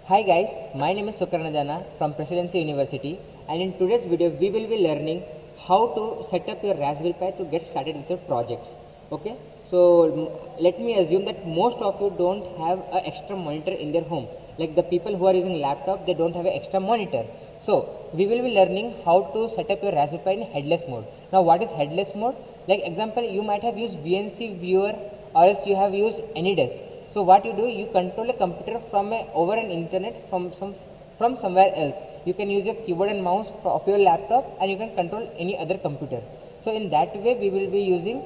Hi guys, my name is Sukranajana from Presidency University, and in today's video we will be learning how to set up your Raspberry Pi to get started with your projects. Okay, so let me assume that most of you don't have an extra monitor in their home. Like the people who are using laptop, they don't have an extra monitor. So we will be learning how to set up your Raspberry Pi in headless mode. Now what is headless mode? Like example, you might have used VNC viewer or else you have used AnyDesk. So what you do, you control a computer from over an internet from somewhere else. You can use your keyboard and mouse of your laptop, and you can control any other computer. So in that way, we will be using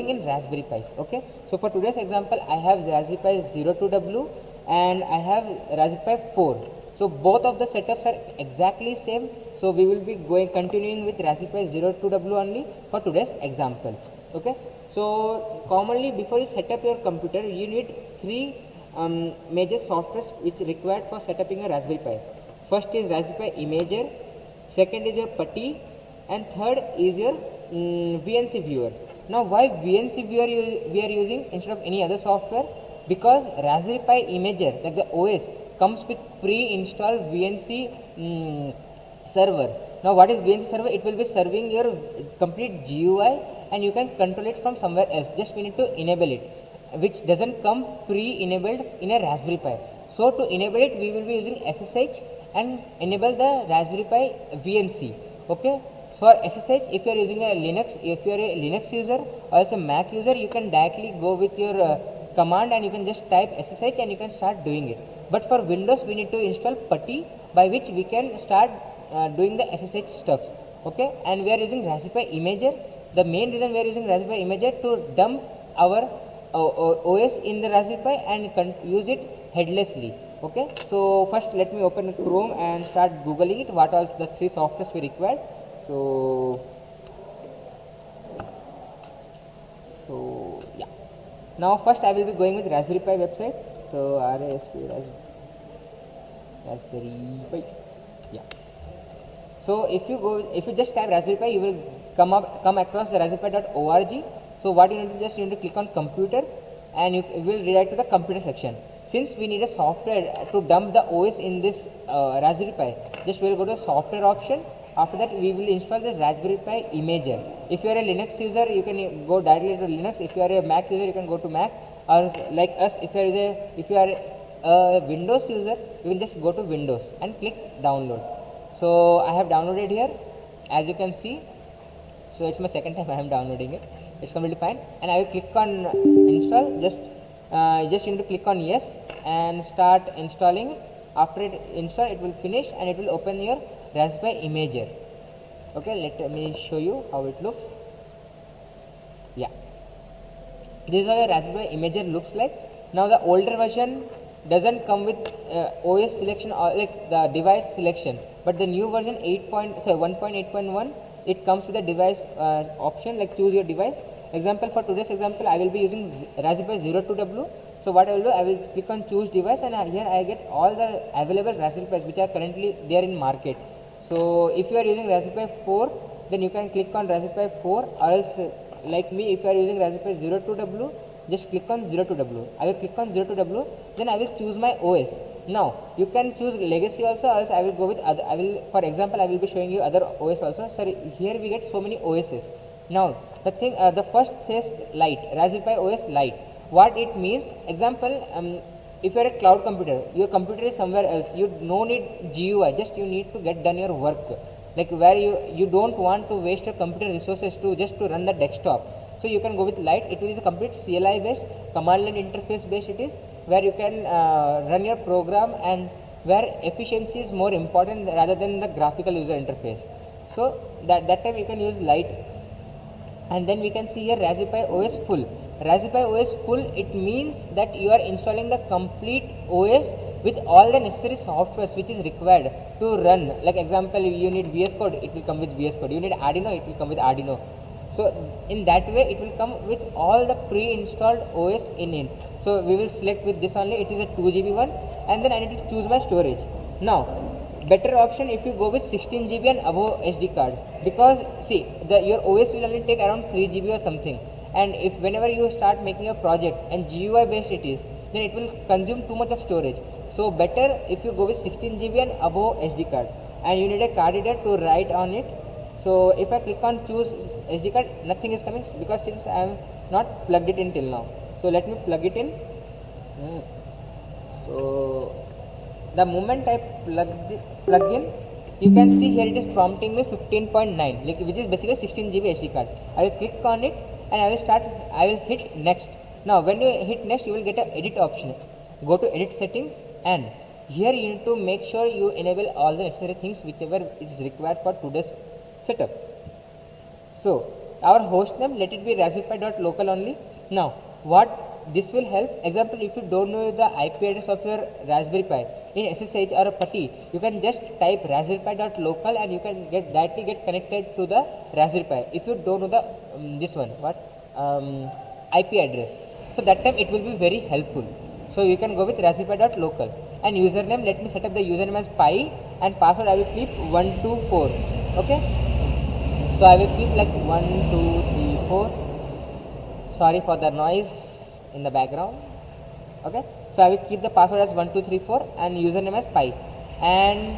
in Raspberry Pis. Okay. So for today's example, I have Raspberry Pi 02W and I have Raspberry Pi 4. So both of the setups are exactly same. So we will be continuing with Raspberry Pi 02W only for today's example. Okay. So commonly before you set up your computer, you need three major softwares which required for setting your Raspberry Pi. First is Raspberry Pi Imager, second is your PuTTY, and third is your VNC viewer. Now why VNC viewer we are using instead of any other software? Because Raspberry Pi Imager, like the OS, comes with pre-installed VNC server. Now what is VNC server? It will be serving your complete GUI and you can control it from somewhere else. Just we need to enable it, which doesn't come pre-enabled in a Raspberry Pi. So to enable it, we will be using SSH and enable the Raspberry Pi VNC. Okay. For SSH, if you are using a Linux, if you are a Linux user or as a Mac user, you can directly go with your command and you can just type SSH and you can start doing it. But for Windows, we need to install PuTTY, by which we can start doing the SSH stuffs. Okay. And we are using Raspberry Pi Imager. The main reason we are using Raspberry Pi Imager to dump our OS in the Raspberry Pi and use it headlessly. Okay. So first let me open Chrome and start googling it. What are the three softwares we required? So yeah. Now first I will be going with Raspberry Pi website. So Raspberry Pi. Yeah. So if you just type Raspberry Pi, you will come across the raspberry.org. So what you need to you need to click on computer and you will redirect to the computer section. Since we need a software to dump the OS in this Raspberry Pi, just we will go to software option. After that we will install the Raspberry Pi Imager. If you are a Linux user, you can go directly to Linux. If you are a Mac user, you can go to Mac, or like us, if you are a Windows user, you can just go to Windows and click download. So I have downloaded here, as you can see. So it's my second time I am downloading it. It's completely fine, and I will click on install. Just you need to click on yes and start installing. After it install, it will finish and it will open your Raspberry Pi Imager. Okay, let me show you how it looks. Yeah, this is how your Raspberry Pi Imager looks like. Now the older version doesn't come with OS selection or like the device selection, but the new version 1.8.1, it comes with a device option, like choose your device. Example, for today's example, I will be using Raspberry Pi 02W. So what I will do, I will click on choose device, and here I get all the available Raspberry Pis which are currently there in market. So if you are using Raspberry Pi 4, then you can click on Raspberry Pi 4, or else like me, if you are using Raspberry Pi 02W, just click on 02W. I will click on 02W, then I will choose my OS. Now you can choose legacy also, or else I will go with other. For example, I will be showing you other OS also. Sorry, here we get so many OSs. Now the thing, the first says Lite, Raspberry Pi OS Lite. What it means? Example, if you are a cloud computer, your computer is somewhere else. You no need GUI, just you need to get done your work. Like where you don't want to waste your computer resources to run the desktop. So you can go with Lite. It is a complete CLI based, command line interface based. It is where you can run your program, and where efficiency is more important rather than the graphical user interface. So that time you can use Lite. And then we can see here Raspberry Pi OS full. Raspberry Pi OS full, it means that you are installing the complete OS with all the necessary softwares which is required to run. Like example, you need VS Code, it will come with VS Code. You need Arduino, it will come with Arduino. So in that way, it will come with all the pre-installed OS in it. So we will select with this only. It is a 2GB one, and then I need to choose my storage. Now better option if you go with 16GB and above SD card, because see your OS will only take around 3GB or something, and if whenever you start making a project and GUI based it is, then it will consume too much of storage. So better if you go with 16 GB and above SD card, and you need a card reader to write on it. So if I click on choose SD card, nothing is coming because since I am not plugged it in till now. So let me plug it in. So the moment I plug in, you can see here it is prompting me 15.9, like, which is basically 16 GB SD card. I will click on it and I will hit next. Now when you hit next, you will get an edit option. Go to edit settings, and here you need to make sure you enable all the necessary things whichever is required for today's setup. So our host name, let it be raspberry.local only. Now what this will help, example, if you don't know the IP address of your Raspberry Pi in SSH or a PuTTY, you can just type raspberry.local and you can directly get connected to the Raspberry Pi. If you don't know the this one IP address, so that time it will be very helpful. So you can go with raspberry.local, and username, let me set up the username as Pi, and password I will keep 124. Okay, so I will keep like 1 2 3 4. Sorry for the noise in the background. Okay, so I will keep the password as 1234 and username as Pi. And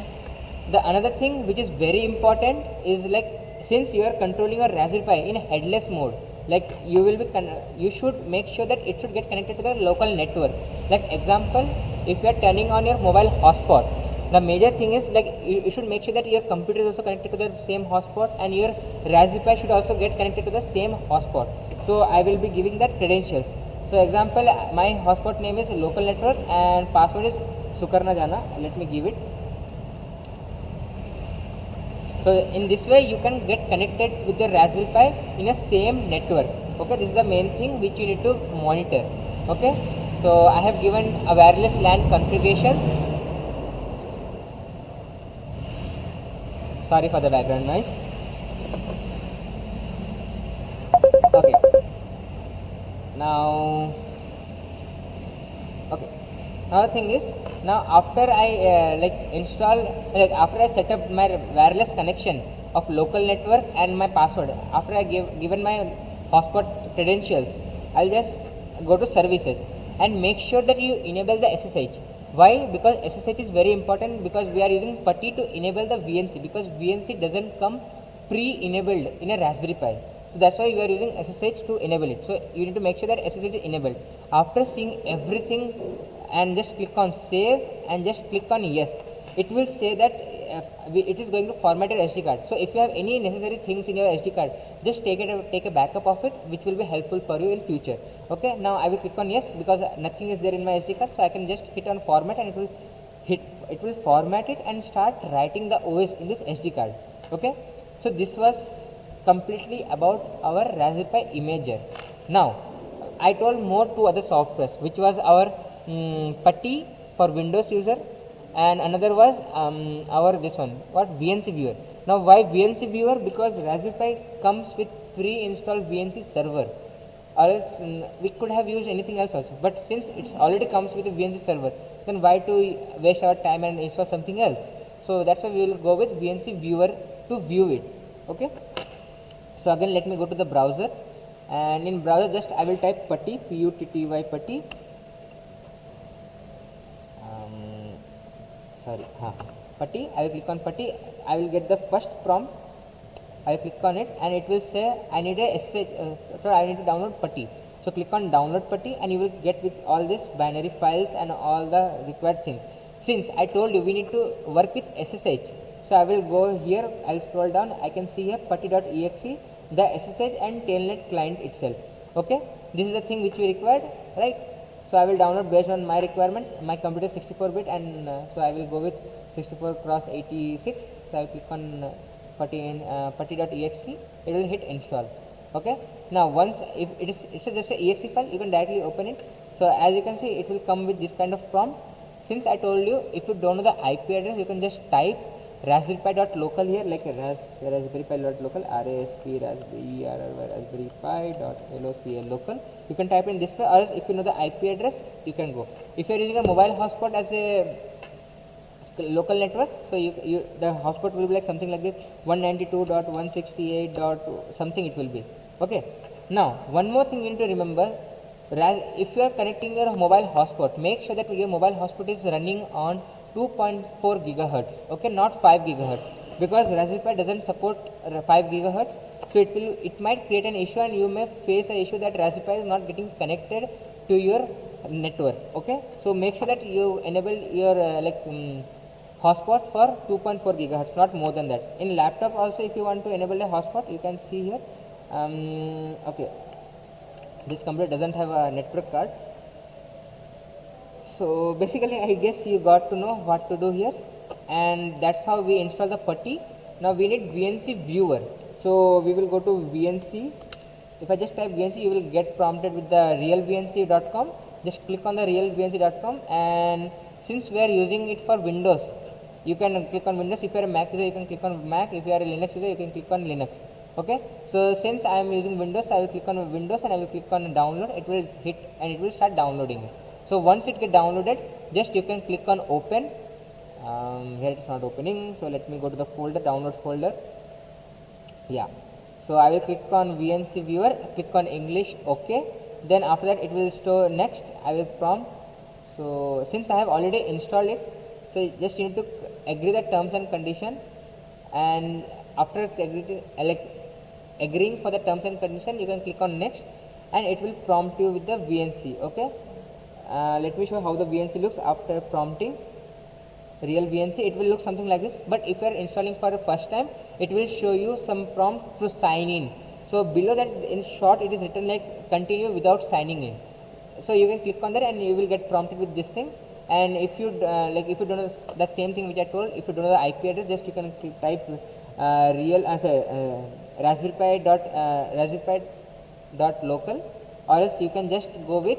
the another thing which is very important is, like, since you are controlling your Raspberry Pi in headless mode, like, you should make sure that it should get connected to the local network. Like example, if you are turning on your mobile hotspot, the major thing is, like, you should make sure that your computer is also connected to the same hotspot, and your Raspberry Pi should also get connected to the same hotspot. So I will be giving the credentials. So example, my hotspot name is local network and password is Sukarna Jana. Let me give it. So in this way you can get connected with the Raspberry Pi in a same network. Okay, this is the main thing which you need to monitor. Okay, so I have given a wireless LAN configuration. Sorry for the background noise. Okay. Now, okay. Another thing is, now after I after I set up my wireless connection of local network and my password, after I given my hotspot credentials, I'll just go to services and make sure that you enable the SSH. Why? Because SSH is very important, because we are using PuTTY to enable the VNC, because VNC doesn't come pre-enabled in a Raspberry Pi. So that's why we are using SSH to enable it. So you need to make sure that SSH is enabled. After seeing everything, and just click on save and just click on yes, it will say that it is going to format your SD card. So if you have any necessary things in your SD card, just take a backup of it, which will be helpful for you in future. Okay, now I will click on yes because nothing is there in my SD card, so I can just hit on format and it will format it and start writing the OS in this SD card. Okay, so this was completely about our Raspberry Pi Imager. Now I told more two other softwares, which was our PuTTY for Windows user, and another was our this one, VNC viewer. Now why VNC viewer? Because Raspberry Pi comes with pre-installed VNC server, or else we could have used anything else also, but since it's already comes with a VNC server, then why to waste our time and install something else? So that's why we will go with VNC viewer to view it. Okay, so again let me go to the browser, and in browser just I will type PuTTY, PuTTY, PuTTY. PuTTY. I will click on PuTTY. I will get the first prompt. I will click on it and it will say I need a SSH, I need to download PuTTY. So click on download PuTTY and you will get with all these binary files and all the required things. Since I told you we need to work with SSH, so I will go here, I will scroll down, I can see here putty.exe, the SSH and Telnet client itself. Okay, this is the thing which we required, right? So I will download based on my requirement. My computer is 64-bit, and so I will go with 64x86. So I will click on putty.exe. It will hit install. Okay. Now once if it's just a exe file, you can directly open it. So as you can see, it will come with this kind of prompt. Since I told you, if you don't know the IP address, you can just type raspberry.local here, like raspberry.local, rasp raspberry.local local. You can type in this way, or else if you know the IP address, you can go. If you are using a mobile hotspot as a local network, so the hotspot will be like something like this, 192.168. something it will be. Okay. Now one more thing you need to remember, If you are connecting your mobile hotspot, make sure that your mobile hotspot is running on 2.4 gigahertz, okay, not 5 gigahertz, because Raspberry Pi doesn't support 5 gigahertz. So it might create an issue, and you may face an issue that Raspberry Pi is not getting connected to your network. Okay, so make sure that you enable your hotspot for 2.4 gigahertz, not more than that. In laptop also, if you want to enable a hotspot, you can see here. Okay, this computer doesn't have a network card. So basically, I guess you got to know what to do here, and that's how we install the putty. Now we need VNC viewer. So we will go to VNC. If I just type VNC, you will get prompted with the realvnc.com. Just click on the realvnc.com, and since we are using it for Windows, you can click on Windows. If you are a Mac user, you can click on Mac. If you are a Linux user, you can click on Linux. Okay, so since I am using Windows, I will click on Windows and I will click on download. It will hit and it will start downloading it. So once it get downloaded, just you can click on open. Here it is not opening, so let me go to the folder, downloads folder. Yeah, so I will click on VNC viewer, click on English, okay. Then after that it will store next. I will prompt. So since I have already installed it, so just you need to agree the terms and condition, and after agreeing for the terms and condition, you can click on next, and it will prompt you with the VNC. Okay, let me show how the VNC looks after prompting. Real VNC, it will look something like this, but if you are installing for the first time, it will show you some prompt to sign in. So below that, in short, it is written like continue without signing in. So you can click on that and you will get prompted with this thing. And if you if you don't know the same thing which I told, if you don't know the IP address, just you can type raspberry pi dot local, or else you can just go with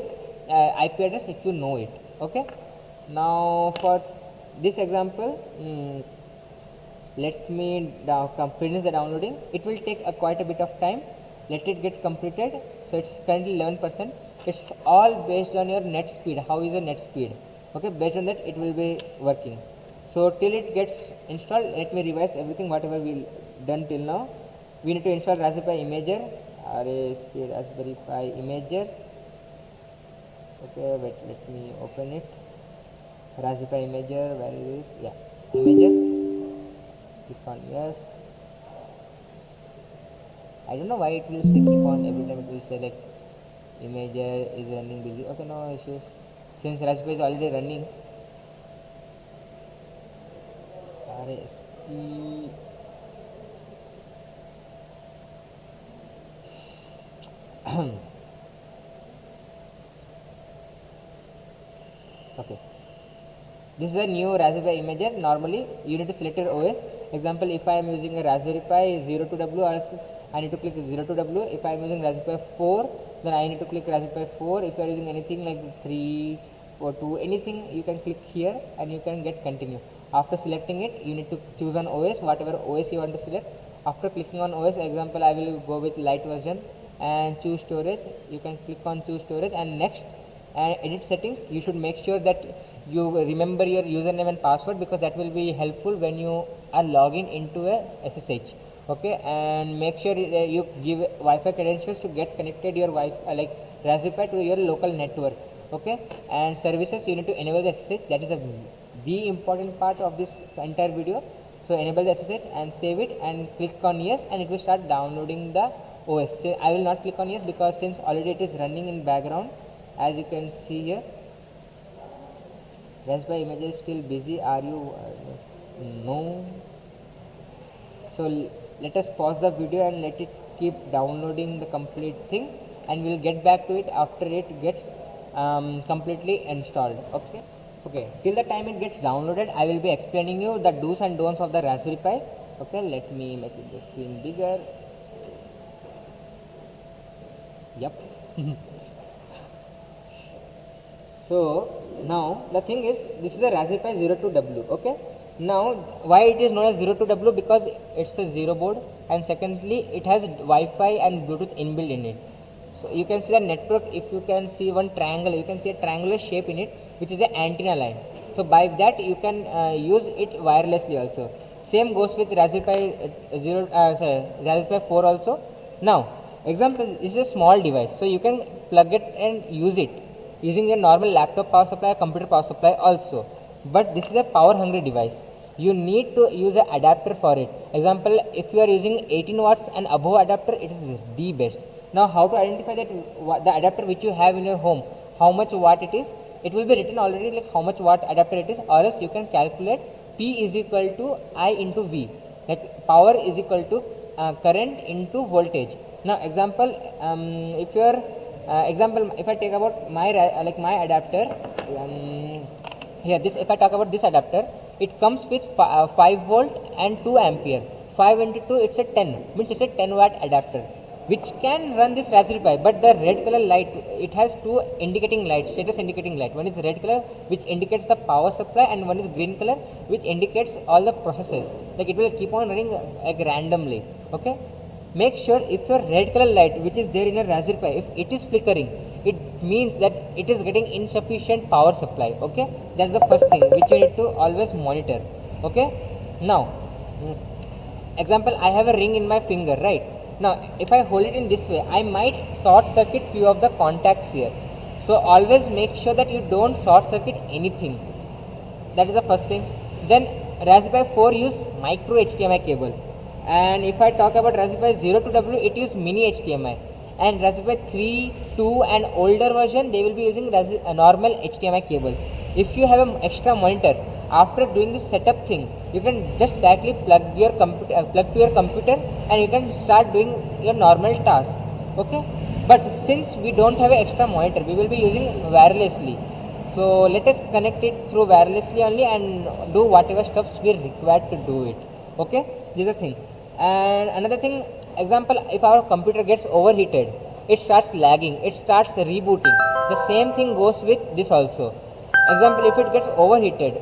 IP address if you know it. Okay, now for this example, let me finish the downloading. It will take quite a bit of time. Let it get completed. So it's currently 11%. It's all based on your net speed. How is the net speed? Okay, based on that it will be working. So till it gets installed, let me revise everything whatever we done till now. We need to install Raspberry Pi Imager, Raspberry Pi Imager. Okay, wait, let me open it. Raspberry Pi Imager, where is it? Yeah, Imager. Click on yes. I don't know why it will say keep on, every time it will say like Imager is running busy. Okay, no issues. Since Raspberry is already running. RSP. Okay. This is a new Raspberry Pi Imager. Normally, you need to select your OS. Example, if I am using a Raspberry Pi 02W, I need to click 02W. If I am using Raspberry Pi 4, then I need to click Raspberry Pi 4. If you are using anything like 3 or 2, anything, you can click here and you can get continue. After selecting it, you need to choose an OS, whatever OS you want to select. After clicking on OS, example, I will go with light version and choose storage. You can click on choose storage and next, and edit settings. You should make sure that you remember your username and password, because that will be helpful when you are logging into a SSH. Okay, and make sure you give Wi-Fi credentials to get connected your Wi-Fi like Raspberry Pi to your local network. Okay, and services, you need to enable the SSH. That is the important part of this entire video. So enable the SSH and save it and click on yes, and it will start downloading the OS. So I will not click on yes because since already it is running in background, as you can see here. Raspberry Image is still busy. Are you? No. So let us pause the video and let it keep downloading the complete thing, and we'll get back to it after it gets completely installed. Okay. Okay. Till the time it gets downloaded, I will be explaining you the do's and don'ts of the Raspberry Pi. Okay. Let me make the screen bigger. Yep. So now the thing is, this is a Raspberry Pi 02W. Okay. Now why it is known as 02W? Because it's a zero board, and secondly it has Wi-Fi and Bluetooth inbuilt in it. So you can see the network. If you can see one triangle, you can see a triangular shape in it, which is an antenna line. So by that you can use it wirelessly also. Same goes with Raspberry Pi Raspberry Pi 4 also. Now Example, this is a small device, so you can plug it and use it using a normal laptop power supply or computer power supply also. But this is a power hungry device. You need to use an adapter for it. Example, if you are using 18 watts and above adapter, it is the best. Now how to identify that the adapter which you have in your home, how much watt it is? It will be written already like how much watt adapter it is, or else you can calculate P is equal to I into V, like power is equal to current into voltage. Now example, if your example, if I take about my like my adapter, here this, if I talk about this adapter, it comes with 5 volt and 2 ampere. 5 into 2, it's a 10, means it's a 10 watt adapter which can run this Raspberry Pi. But the red color light, it has two indicating lights, status indicating light. One is red color which indicates the power supply, and one is green color which indicates all the processes. Like it will keep on running like randomly. Okay, make sure if your red color light which is there in your Raspberry Pi, if it is flickering, it means that it is getting insufficient power supply. Okay, that's the first thing which you need to always monitor. Okay, now example, I have a ring in my finger, right? Now if I hold it in this way, I might short circuit few of the contacts here. So always make sure that you don't short circuit anything. That is the first thing. Then Raspberry Pi 4 use micro HDMI cable, and if I talk about Raspberry Pi 0 to W, it use mini HDMI. And Raspberry Pi 3, 2 and older version, they will be using a normal HDMI cable. If you have an extra monitor, after doing this setup thing, you can just directly plug your computer, plug to your computer, and you can start doing your normal task. Okay, but since we don't have an extra monitor, we will be using wirelessly. So let us connect it through wirelessly only and do whatever steps we are required to do it. Okay, this is the thing. And another thing, example, if our computer gets overheated, it starts lagging, it starts rebooting. The same thing goes with this also. Example, if it gets overheated,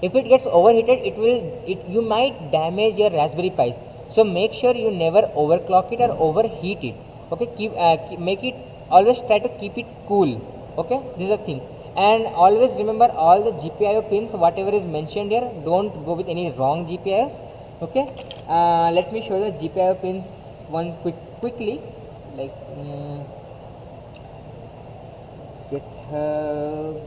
if it gets overheated, you might damage your Raspberry Pi. So make sure you never overclock it or overheat it. Okay, make it, always try to keep it cool. Okay, this is the thing. And always remember all the GPIO pins, whatever is mentioned here, don't go with any wrong GPIOs. Okay, let me show the GPIO pins quickly. Like GitHub.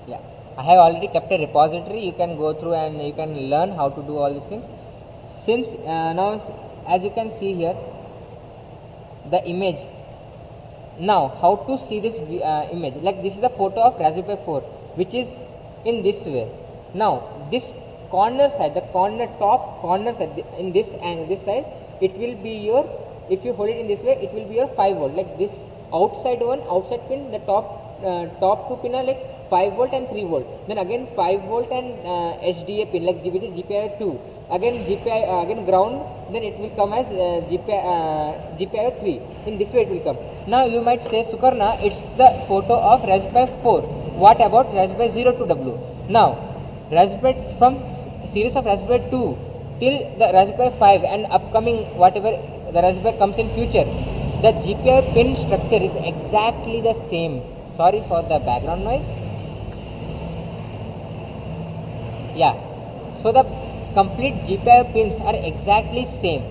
Yeah, I have already kept a repository. You can go through and you can learn how to do all these things. Since now, as you can see here, the image. Now, how to see this image? Like this is the photo of Raspberry Pi 4, which is in this way. Now, this corner side, the top corner side, in this and this side, it will be your. If you hold it in this way, it will be your 5 volt. Like this outside pin, the top two pin are like 5 volt and 3 volt. Then again 5 volt and SDA pin, like which is GPIO 2. Again GPI, again ground. Then it will come as GPIO 3. In this way it will come. Now you might say, Sukarna, it's the photo of Raspberry Pi 4. What about Raspberry 0 to W? Now, Raspberry from series of Raspberry 2 till the Raspberry 5 and upcoming whatever the Raspberry comes in future, the GPIO pin structure is exactly the same. Sorry for the background noise. Yeah, so the complete GPIO pins are exactly same.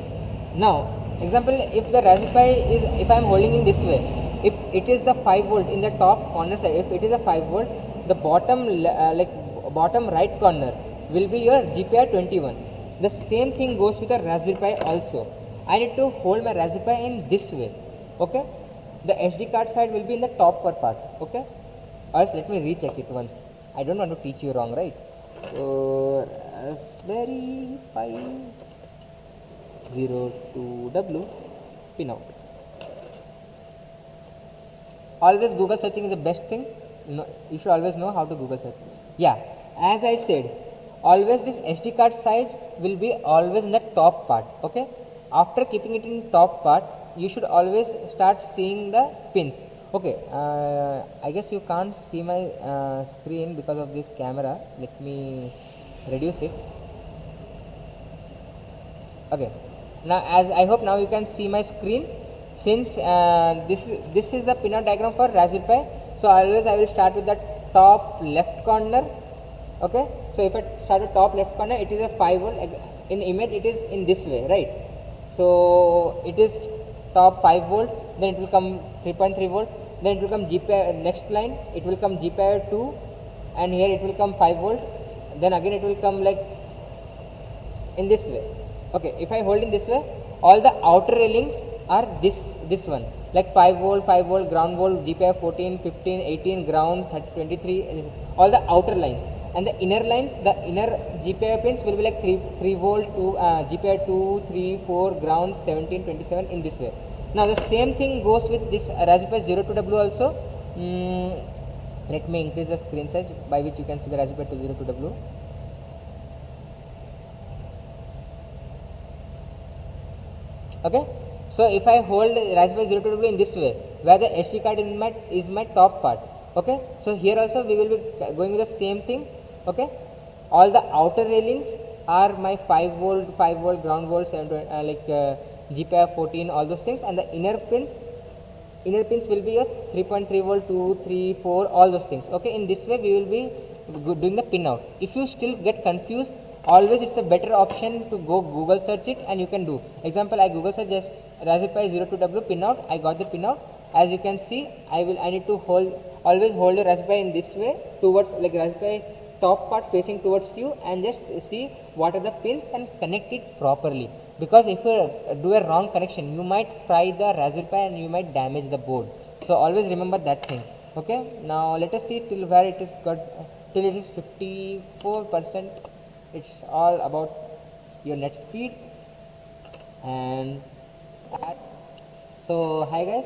Now, example, if the Raspberry Pi is, if I am holding in this way, if it is the 5 volt in the top corner side, if it is a 5 volt, the bottom bottom right corner will be your GPIO 21. The same thing goes with the Raspberry Pi also. I need to hold my Raspberry Pi in this way. Okay, the SD card side will be in the top part. Okay, or else let me recheck it once. I don't want to teach you wrong, right? So Raspberry Pi 0 to W pin out. Always Google searching is the best thing. No, you should always know how to Google search. Yeah, as I said, always this SD card side will be always in the top part. Okay, after keeping it in top part, you should always start seeing the pins. Okay, I guess you can't see my screen because of this camera. Let me reduce it. Okay, now as I hope now you can see my screen. Since this is the pinout diagram for Raspberry Pi, so always I will start with the top left corner. Okay, so if I start at top left corner, it is a 5 volt. In image it is in this way, right? So it is top 5 volt, then it will come 3.3 volt, then it will come GPIO next line, it will come GPIO 2, and here it will come 5 volt, then again it will come like in this way. Okay, if I hold in this way, all the outer railings are this one, like 5 volt, 5 volt, ground volt, GPIO 14, 15, 18, ground 30, 23, all the outer lines. And the inner lines, the inner GPIO pins will be like 3 volt to GPIO 2, 3, 4, ground 17, 27 in this way. Now the same thing goes with this Raspberry Pi 02W also. Let me increase the screen size by which you can see the Raspberry Pi 02W. Okay, so if I hold Raspberry 02W in this way, where the SD card is my top part. Okay, so here also we will be going with the same thing. Okay, all the outer railings are my 5 volt, 5 volt, ground volt, 7 like GPIO 14, all those things, and the inner pins will be your 3.3 volt, 2, 3, 4, all those things. Okay, in this way we will be doing the pin out. If you still get confused, always it's a better option to go Google search it, and you can do. Example, I Google search just Raspberry Pi 02W pin out. I got the pin out. As you can see, I need to always hold the Raspberry in this way towards, like Raspberry top part facing towards you, and just see what are the pins and connect it properly. Because if you do a wrong connection, you might fry the Raspberry Pi and you might damage the board. So always remember that thing. Okay, now let us see till where it is got, till it is 54%. It's all about your net speed. And so hi guys,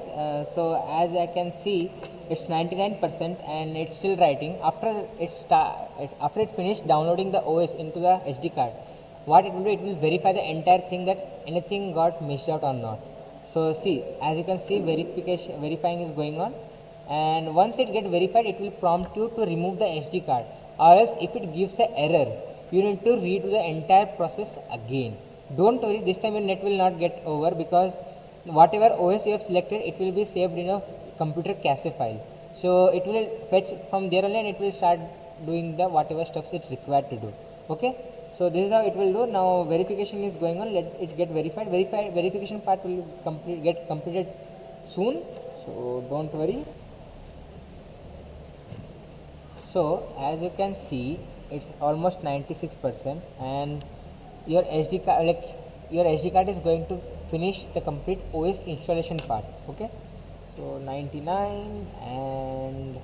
so as I can see, it's 99% and it's still writing. After it finished downloading the OS into the SD card, what it will do, it will verify the entire thing that anything got missed out or not. So see, as you can see, verifying is going on, and once it get verified, it will prompt you to remove the SD card, or else if it gives an error, you need to redo the entire process again. Don't worry, this time your net will not get over, because whatever OS you have selected, it will be saved in a computer cache file. So it will fetch from there only, and it will start doing the whatever steps it's required to do. Okay, so this is how it will do. Now verification is going on. Let it get verified. Verification part will get completed soon, so don't worry. So as you can see, it's almost 96%, and your SD card, your SD card is going to finish the complete OS installation part. Okay, so 99 and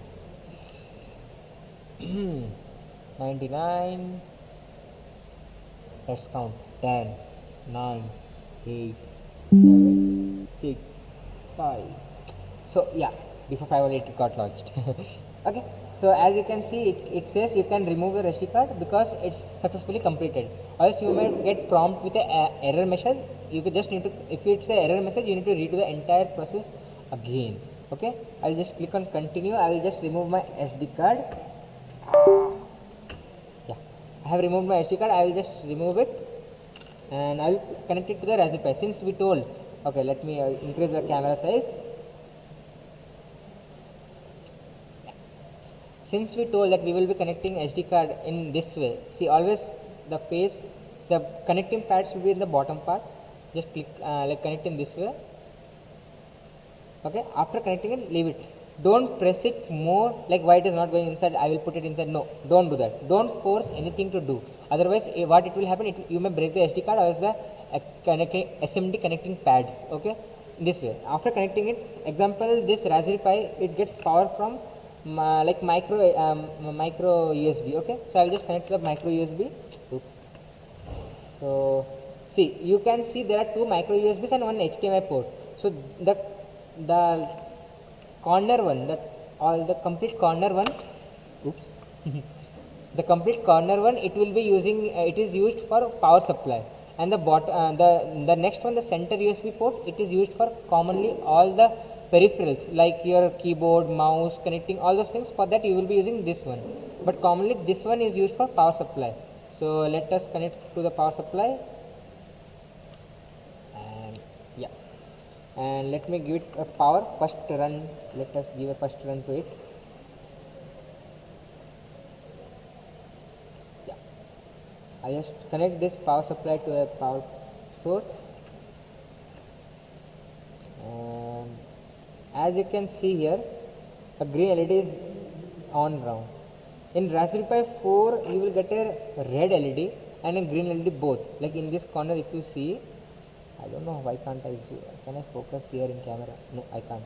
99. Let's count. 10, 9, 8, 7, 6, 5. So yeah, before 5 or 8 it got launched. Okay, so as you can see, it says you can remove your SD card because it's successfully completed. Or else you might get prompt with a error message. You could just need to, if it's a error message, you need to redo the entire process again. Okay, I'll just click on continue. I will just remove my SD card. Yeah, I have removed my SD card. I will just remove it, and I will connect it to the Raspberry Pi. Since we told, okay, let me increase the camera size. Since we told that we will be connecting SD card in this way, see, always the face, the connecting pads will be in the bottom part. Just click like connect in this way. Okay, after connecting it, leave it. Don't press it more, like why it is not going inside, I will put it inside. No, don't do that. Don't force anything to do. Otherwise, what it will happen, you may break the SD card or else the SMD connecting pads. Okay, this way. After connecting it, example, this Raspberry Pi, it gets power from like micro USB. Okay, so I will just connect the micro USB. Oops. So see, you can see there are two micro USBs and one HDMI port. So the corner one, the complete corner one, oops, the complete corner one, it will be using, it is used for power supply, and the next one, the center USB port, it is used for commonly all the peripherals like your keyboard, mouse, connecting all those things. For that you will be using this one, but commonly this one is used for power supply. So let us connect to the power supply. and let me give it a power first run. Let us give a first run to it. Yeah, I just connect this power supply to a power source, and as you can see here, a green LED is on ground. In Raspberry Pi 4 you will get a red LED and a green LED both. Like in this corner if you see, I don't know why can't I zoom. Can I focus here in camera? No, I can't.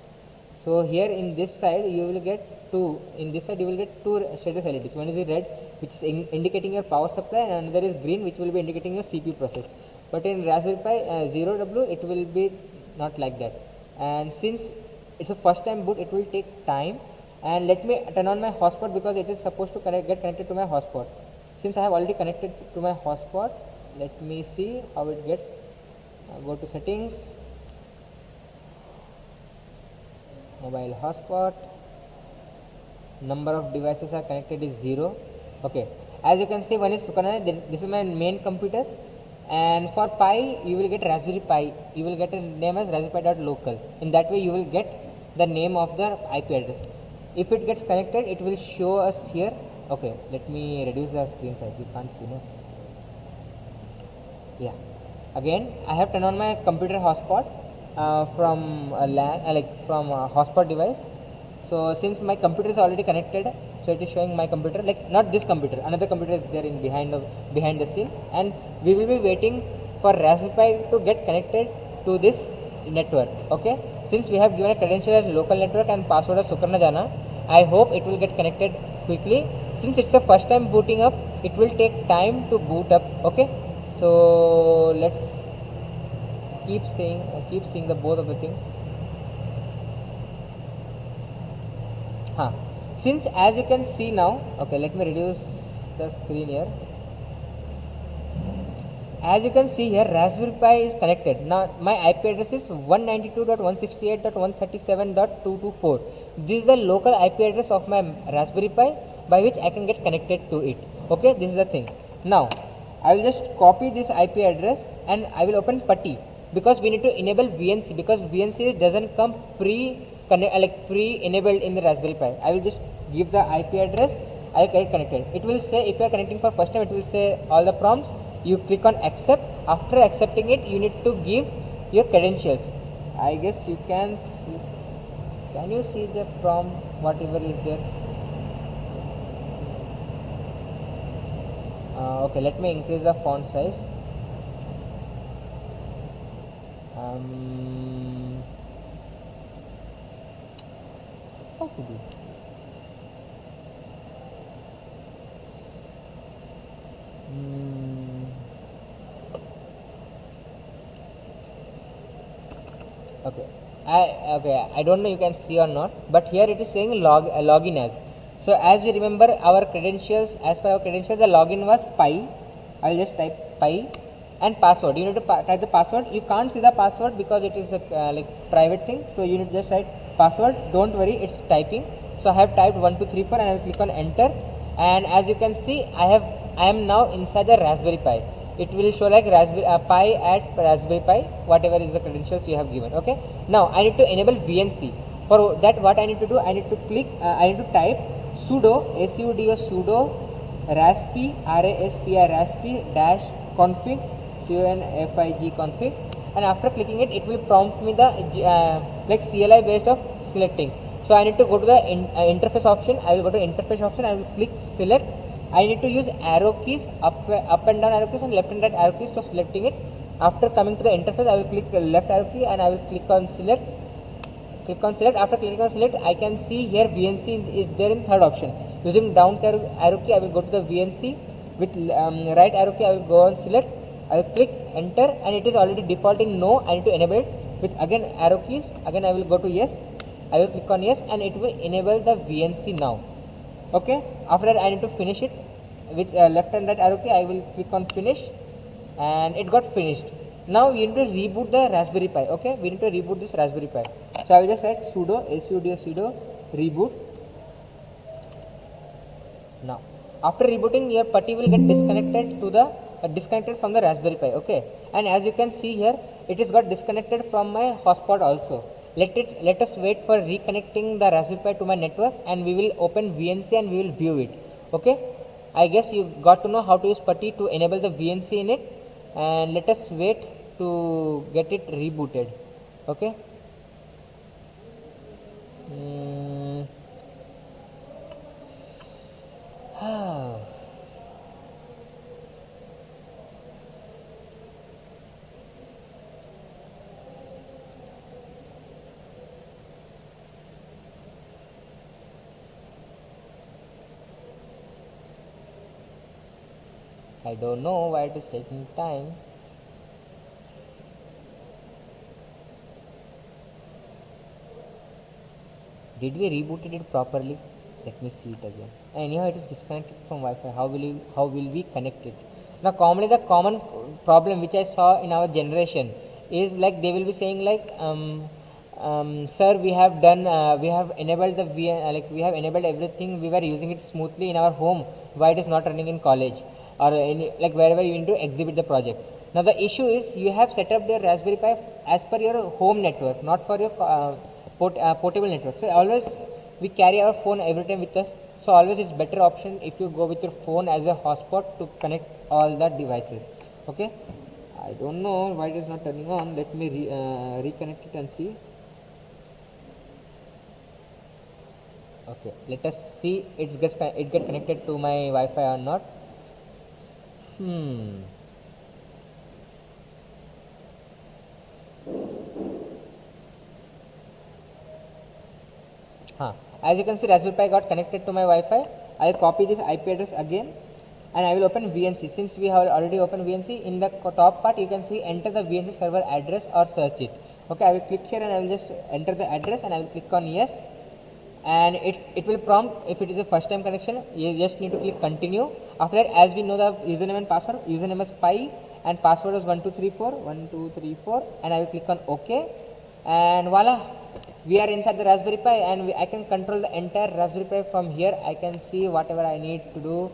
So here in this side you will get two. In this side you will get two status LEDs. One is red, which is indicating your power supply, and another is green, which will be indicating your CPU process. But in Raspberry Pi 0W it will be not like that. And since it's a first time boot, it will take time. And let me turn on my hotspot because it is supposed to get connected to my hotspot. Since I have already connected to my hotspot, let me see how it gets. Go to settings, mobile hotspot, number of devices are connected is 0. Okay, as you can see, one is Sukarna, this is my main computer, and for Pi you will get Raspberry Pi, you will get a name as raspberry.local. In that way you will get the name of the IP address. If it gets connected, it will show us here. Okay, let me reduce the screen size, you can't see, no? Yeah, again I have turned on my computer hotspot from a LAN, from a hotspot device. So since my computer is already connected, so it is showing my computer, like not this computer, another computer is there in behind the scene, and we will be waiting for Raspberry Pi to get connected to this network. Okay, since we have given a credential as local network and password as Sukarna Jana, I hope it will get connected quickly. Since it's the first time booting up, it will take time to boot up. Okay, so let's keep seeing the both of the things. Since as you can see now, okay, let me reduce the screen here. As you can see here, Raspberry Pi is connected. Now my IP address is 192.168.137.224. This is the local IP address of my Raspberry Pi by which I can get connected to it. Okay, this is the thing. Now I will just copy this IP address and I will open PuTTY, because we need to enable VNC, because VNC doesn't come pre-enabled in the Raspberry Pi. I will just give the IP address, I will get connected. It will say, if you are connecting for first time, it will say all the prompts. You click on accept. After accepting it, you need to give your credentials. I guess you can see. Can you see the prompt, whatever is there? Okay, let me increase the font size. How to do? Okay, I don't know you can see or not, but here it is saying login as. So as we remember our credentials, as per our credentials, the login was Pi. I'll just type Pi and password. You need to type the password. You can't see the password because it is a private thing. So you need to just write password. Don't worry, it's typing. So I have typed 1234 and I will click on enter. And as you can see, I am now inside the Raspberry Pi. It will show like Raspberry Pi at Raspberry Pi, whatever is the credentials you have given. Okay. Now I need to enable VNC. For that, what I need to do, I need to click. I need to type sudo sudo raspi raspi dash config config, and after clicking it, it will prompt me the CLI based of selecting. So I need to go to the interface option. I will go to interface option. I will click select. I need to use arrow keys, up and down arrow keys and left and right arrow keys to selecting it. After coming to the interface, I will click left arrow key and I will click on select. After clicking on select, I can see here VNC is there in third option. Using down arrow key, I will go to the VNC. With right arrow key, I will go on select. I will click enter, and it is already defaulting no. I need to enable it. With again arrow keys, again I will go to yes. I will click on yes, and it will enable the VNC now. Okay. After that, I need to finish it with left and right arrow key. I will click on finish, and it got finished. Now you need to reboot the Raspberry Pi. Okay, we need to reboot this Raspberry Pi. So I will just write sudo reboot. Now after rebooting, your PuTTY will get disconnected to the disconnected from the Raspberry Pi. Okay, and as you can see here, it is got disconnected from my hotspot also. Let us wait for reconnecting the Raspberry Pi to my network, and we will open VNC and we will view it. Okay, I guess you got to know how to use PuTTY to enable the VNC in it, and let us wait to get it rebooted. Okay. I don't know why it is taking time. Did we rebooted it properly? Let me see it again. Anyhow, it is disconnected from Wi-Fi. How will we connect it? Now, commonly the common problem which I saw in our generation is like they will be saying like, sir, we have done, we have enabled the like we have enabled everything. We were using it smoothly in our home. Why it is not running in college or any, like wherever you need to exhibit the project? Now the issue is you have set up the Raspberry Pi as per your home network, not for your portable network. So always we carry our phone every time with us. So always it's better option if you go with your phone as a hotspot to connect all the devices. Okay. I don't know why it is not turning on. Let me reconnect it and see. Okay, let us see it get connected to my Wi-Fi or not. As you can see, Raspberry Pi got connected to my Wi-Fi. I will copy this IP address again, and I will open VNC. Since we have already opened VNC, in the top part you can see enter the VNC server address or search it. Okay, I will click here and I will just enter the address and I will click on yes, and it will prompt if it is a first time connection. You just need to click continue. After that, as we know the username and password, username is pi and password is 1234 and I will click on OK, and voila, we are inside the Raspberry Pi, and I can control the entire Raspberry Pi from here. I can see whatever I need to do,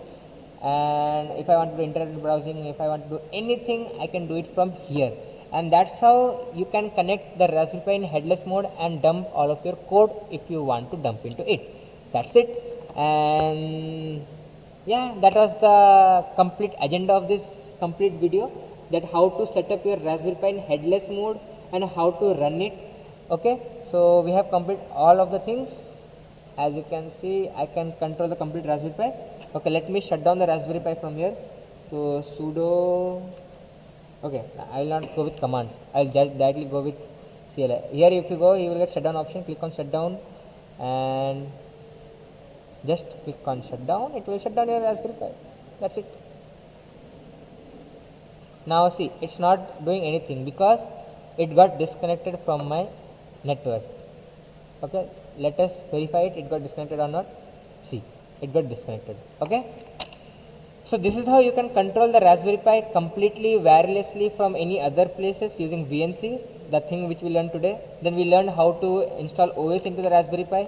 and if I want to do internet browsing, if I want to do anything, I can do it from here. And that's how you can connect the Raspberry Pi in headless mode and dump all of your code if you want to dump into it. That's it. And yeah, that was the complete agenda of this complete video, that how to set up your Raspberry Pi in headless mode and how to run it. Okay, so we have completed all of the things. As you can see, I can control the complete Raspberry Pi. Okay, let me shut down the Raspberry Pi from here. So sudo, okay, I will not go with commands, I will directly go with CLI. Here if you go, you will get shutdown option. Click on shutdown and just click on shutdown. It will shut down your Raspberry Pi. That's it. Now see, it's not doing anything because it got disconnected from my network. Okay, let us verify it got disconnected or not. See, it got disconnected. Okay, so this is how you can control the Raspberry Pi completely wirelessly from any other places using VNC, the thing which we learned today. Then we learned how to install OS into the Raspberry Pi.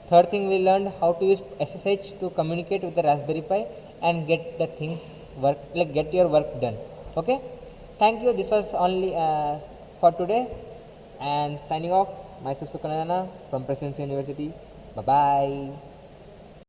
Third thing, we learned how to use SSH to communicate with the Raspberry Pi and get the things work, like get your work done. Okay, thank you. This was only for today, and signing off, myself Sukanana from Presidency University. Bye bye.